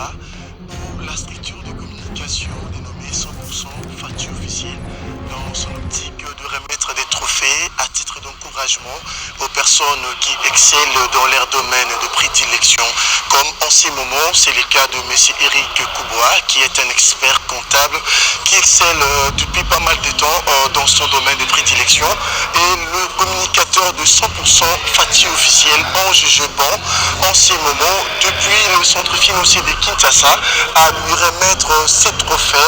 Kinshasa pour la structure de communication dénommée 100% Fati officiel dans son optique de remettre des trophées à titre d'encouragement aux personnes qui excellent dans leur domaine de prédilection. Comme en ces moments, c'est le cas de M. Eric Kouboua, qui est un expert comptable qui excelle depuis pas mal de temps dans son domaine de prédilection, et le communicateur de 100% Fati officiel, Ange Jeban, en ces moments, depuis le centre financier de Kinshasa, à lui remettre ses trophées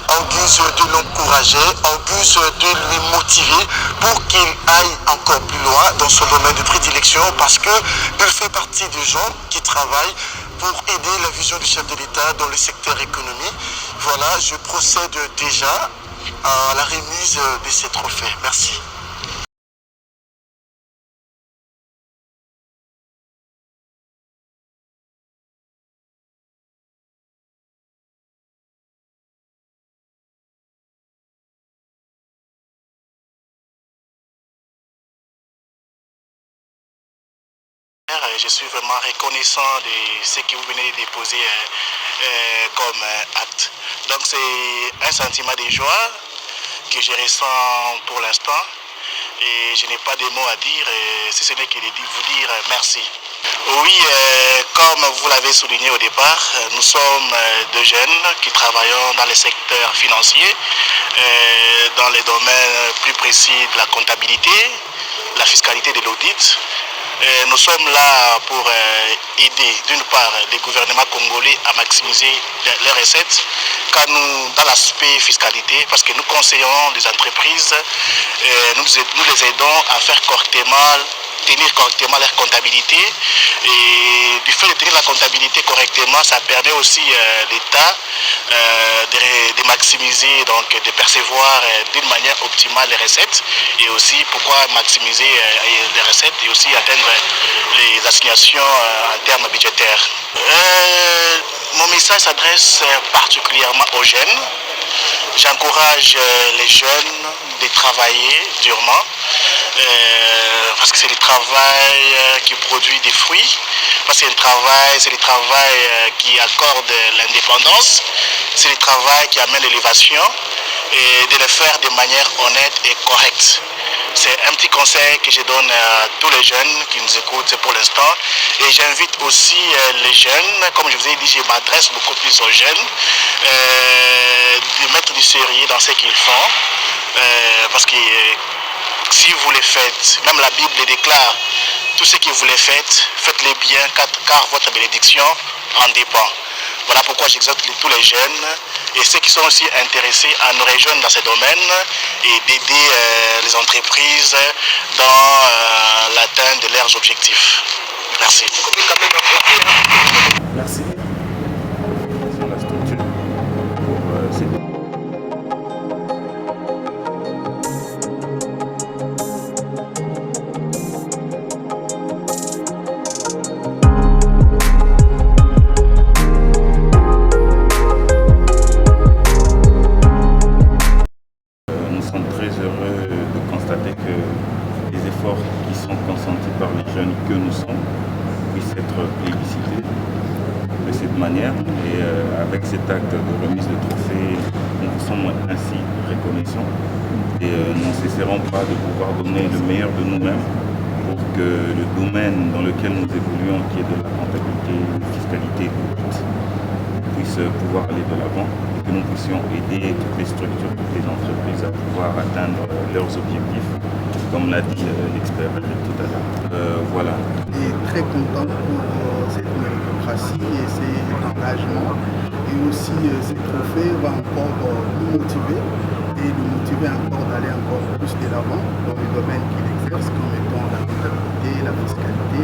en guise de l'encourager, en guise de lui motiver pour qu'il aille encore plus loin dans son domaine de prédilection, parce qu'il fait partie des gens qui travaillent pour aider la vision du chef de l'État dans le secteur économique. Voilà, je procède déjà à la remise de ces trophées. Merci. Je suis vraiment reconnaissant de ce que vous venez de déposer comme acte. Donc c'est un sentiment de joie que je ressens pour l'instant, et je n'ai pas de mots à dire, si ce n'est que de vous dire merci. Oui, comme vous l'avez souligné au départ, nous sommes deux jeunes qui travaillons dans le secteur financier, dans les domaines plus précis de la comptabilité, la fiscalité, de l'audit. Nous sommes là pour aider d'une part les gouvernements congolais à maximiser leurs recettes, car nous, dans l'aspect fiscalité, parce que nous conseillons les entreprises, nous les aidons à faire tenir correctement leur comptabilité, et du fait de tenir la comptabilité correctement, ça permet aussi l'État de maximiser, donc de percevoir d'une manière optimale les recettes, et aussi pourquoi maximiser les recettes et aussi atteindre les assignations en termes budgétaires. Mon message s'adresse particulièrement aux jeunes. J'encourage les jeunes de travailler durement, parce que c'est le travail qui produit des fruits, parce que c'est le travail qui accorde l'indépendance, c'est le travail qui amène l'élévation, et de le faire de manière honnête et correcte. C'est un petit conseil que je donne à tous les jeunes qui nous écoutent pour l'instant, et j'invite aussi les jeunes, comme je vous ai dit, je m'adresse beaucoup plus aux jeunes, de mettre du sérieux dans ce qu'ils font, parce que si vous les faites, même la Bible déclare, tout ce que vous les faites, faites-les bien, car votre bénédiction en dépend. Voilà pourquoi j'exhorte tous les jeunes et ceux qui sont aussi intéressés à nous rejoindre dans ce domaine et d'aider les entreprises dans l'atteinte de leurs objectifs. Merci. Merci. Sur la structure pour cette... Nous sommes très heureux de constater que les efforts qui sont consentis par les jeunes que nous sommes puissent être plébiscités de cette manière, et avec cet acte de remise de trophée, nous vous sommes ainsi reconnaissants, et nous ne cesserons pas de pouvoir donner le meilleur de nous-mêmes pour que le domaine dans lequel nous évoluons, qui est de la comptabilité, fiscalité et audit, puisse pouvoir aller de l'avant, et que nous puissions aider toutes les structures, toutes les entreprises à pouvoir atteindre leurs objectifs, comme l'a dit l'expert tout à l'heure. Voilà. Et très content pour cette méritocratie et cet engagement, et aussi ces trophées va encore nous motiver et nous motiver encore d'aller encore plus de l'avant dans les domaines qu'il exerce, comme étant la comptabilité, la fiscalité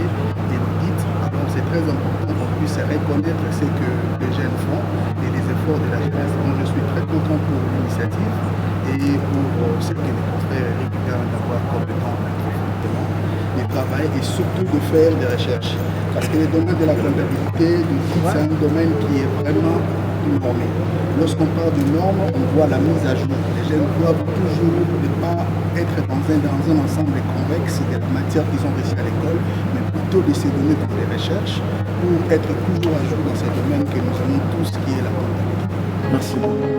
et l'audit. Alors c'est très important qu'on puisse reconnaître ce que les jeunes font et les efforts de la jeunesse. Donc je suis très content pour l'initiative et pour ce que les confrères récupèrent d'avoir comme étant un travail, et surtout de faire des recherches. Parce que le domaine de la comptabilité, c'est un domaine qui est vraiment normé. Lorsqu'on parle de normes, on voit la mise à jour. Les jeunes doivent toujours ne pas être dans un ensemble convexe de la matière qu'ils ont reçue à l'école, mais plutôt de se donner dans les recherches pour être toujours à jour dans ce domaine que nous avons tous, qui est la comptabilité. Merci beaucoup.